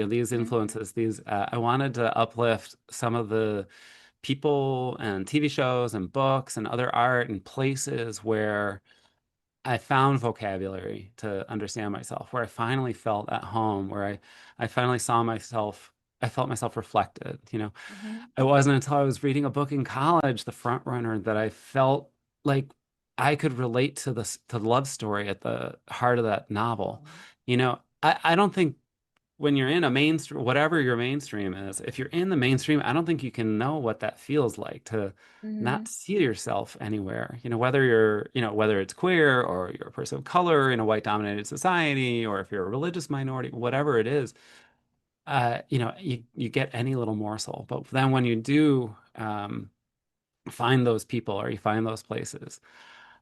these Mhm. influences, these I wanted to uplift some of the people and TV shows and books and other art and places where I found vocabulary to understand myself, where I finally felt at home, where I finally saw myself, I felt myself reflected, you know. Mhm. It wasn't until I was reading a book in college, The Front Runner, that I felt like I could relate to the love story at the heart of that novel. You know, I don't think when you're in a mainstream, whatever your mainstream is, if you're in the mainstream, I don't think you can know what that feels like to not Mhm. see yourself anywhere. You know, whether you're, whether it's queer or you're a person of color in a white dominated society, or if you're a religious minority, whatever it is, you get any little morsel. But then when you do find those people or you find those places,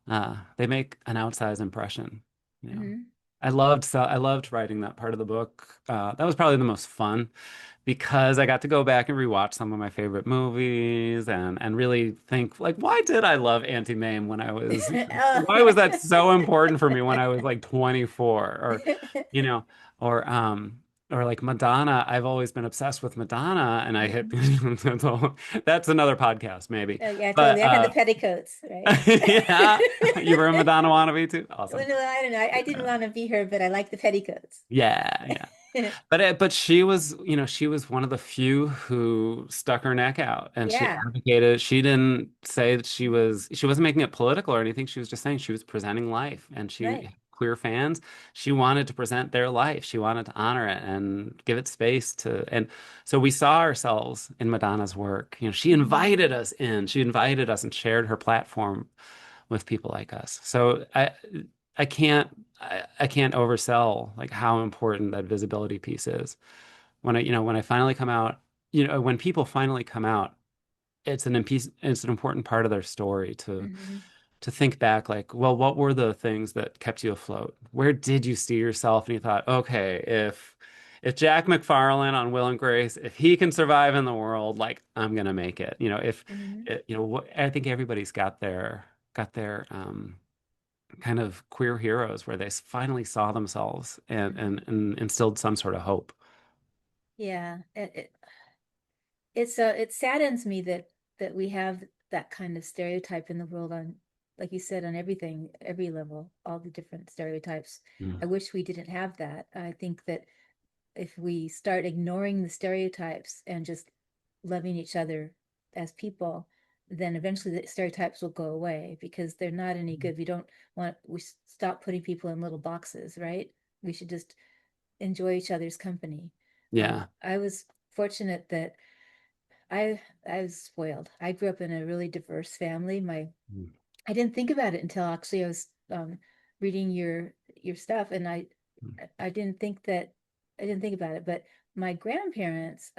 they make an outsized impression. You know, Mhm. I loved writing that part of the book. That was probably the most fun because I got to go back and rewatch some of my favorite movies and really think like, why did I love Auntie Mame when I was, Oh. why was that so important for me when I was like 24 you know, or like Madonna. I've always been obsessed with Madonna and I hit Mhm. that's another podcast maybe. Yeah, But totally. I had the petticoats, right? yeah, you were a Madonna wannabe too. Awesome. Well, no, I don't know. I didn't want to be her, but I like the petticoats. Yeah, yeah. But she was, she was one of the few who stuck her neck out and she Yeah, advocated. She didn't say that she wasn't making it political or anything. She was just saying she was presenting life and right. queer fans, she wanted to present their life. She wanted to honor it and give it space and so we saw ourselves in Madonna's work. You know, she Mhm. invited us in. She invited us and shared her platform with people like us. So I can't I can't oversell like how important that visibility piece is. When I finally come out, when people finally come out, it's an important part of their story Mhm. to think back like, well, what were the things that kept you afloat? Where did you see yourself? And you thought, okay, if Jack McFarlane on Will and Grace, if he can survive in the world, like I'm gonna make it. If Mhm. I think everybody's got their kind of queer heroes where they finally saw themselves Mhm. and instilled some sort of hope. Yeah, it saddens me that we have that kind of stereotype in the world on, like you said, on everything, every level, all the different stereotypes. Mm. I wish we didn't have that. I think that if we start ignoring the stereotypes and just loving each other as people, then eventually the stereotypes will go away because they're not any good. We stop putting people in little boxes, right? We should just enjoy each other's company. Yeah. I was fortunate that I was spoiled. I grew up in a really diverse family. Mm. I didn't think about it until actually I was reading your stuff, and I didn't think that I didn't think about it. But my grandparents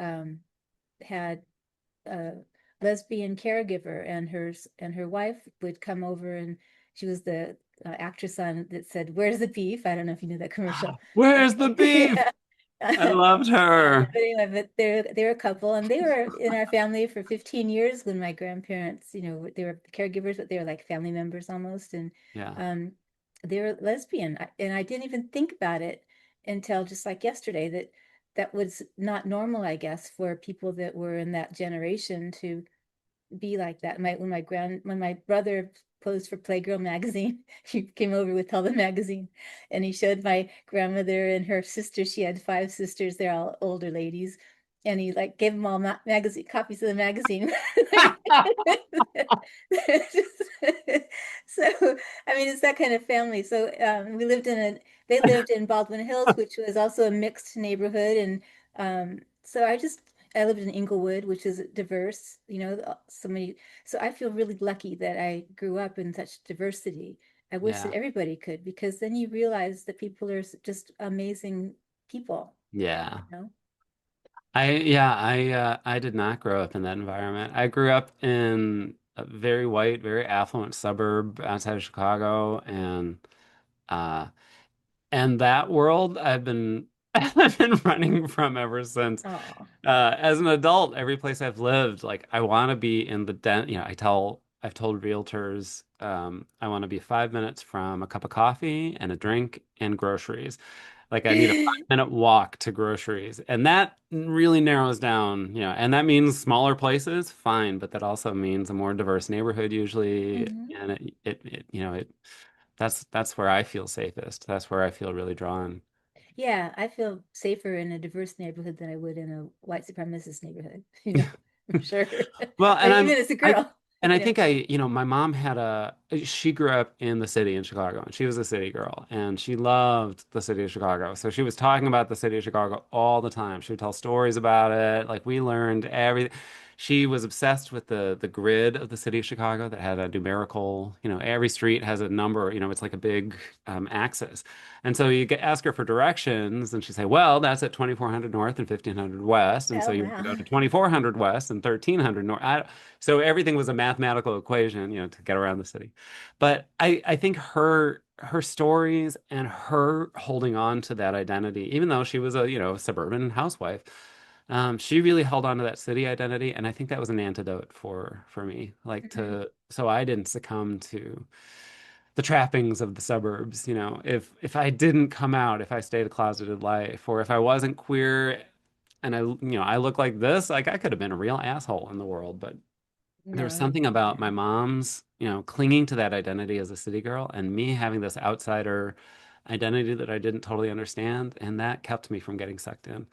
had a lesbian caregiver, and her wife would come over, and she was the actress on that said, "Where's the beef?" I don't know if you knew that commercial. Where's the beef? Yeah. I loved her. But anyway, but they're a couple, and they were in our family for 15 years when my grandparents, they were caregivers, but they were like family members almost, and Yeah. um, they were lesbian, and I didn't even think about it until just like yesterday that that was not normal, I guess, for people that were in that generation to be like that. When my brother posed for Playgirl magazine, he came over with all the magazine, and he showed my grandmother and her sister. She had five sisters. They're all older ladies, and he like gave them all magazine copies of the magazine. So I mean, it's that kind of family. So they lived in Baldwin Hills, which was also a mixed neighborhood, and so I lived in Inglewood, which is diverse, so many. So I feel really lucky that I grew up in such diversity. I wish that Yeah. everybody could, because then you realize that people are just amazing people, Yeah. you know? I did not grow up in that environment. I grew up in a very white, very affluent suburb outside of Chicago uh and that world I've been I've been running from ever since. Oh. As an adult, every place I've lived, like I want to be in the I've told realtors, I want to be 5 minutes from a cup of coffee and a drink and groceries. Like I need a 5 minute walk to groceries. And that really narrows down, and that means smaller places, fine, but that also means a more diverse neighborhood usually. Hmm. And that's where I feel safest. That's where I feel really drawn. Yeah, I feel safer in a diverse neighborhood than I would in a white supremacist neighborhood, for sure. Well, And even as a I girl, and I yeah. think my mom she grew up in the city in Chicago and she was a city girl and she loved the city of Chicago. So she was talking about the city of Chicago all the time. She would tell stories about it. Like we learned everything. She was obsessed with the grid of the city of Chicago that had a numerical, every street has a number, it's like a big axis. And so ask her for directions, and she'd say, "Well, that's at 2400 North and 1500 West, and so Oh, you want to wow. go to 2400 West and 1300 North." So everything was a mathematical equation, to get around the city. But I think her stories and her holding on to that identity, even though she was a suburban housewife, she really held on to that city identity, and I think that was an antidote for me, like Hmm. so I didn't succumb to the trappings of the suburbs. If I didn't come out, if I stayed a closeted life, or if I wasn't queer and I look like this, like I could have been a real asshole in the world. But there was No, something about my yeah. mom's, clinging to that identity as a city girl and me having this outsider identity that I didn't totally understand, and that kept me from getting sucked in.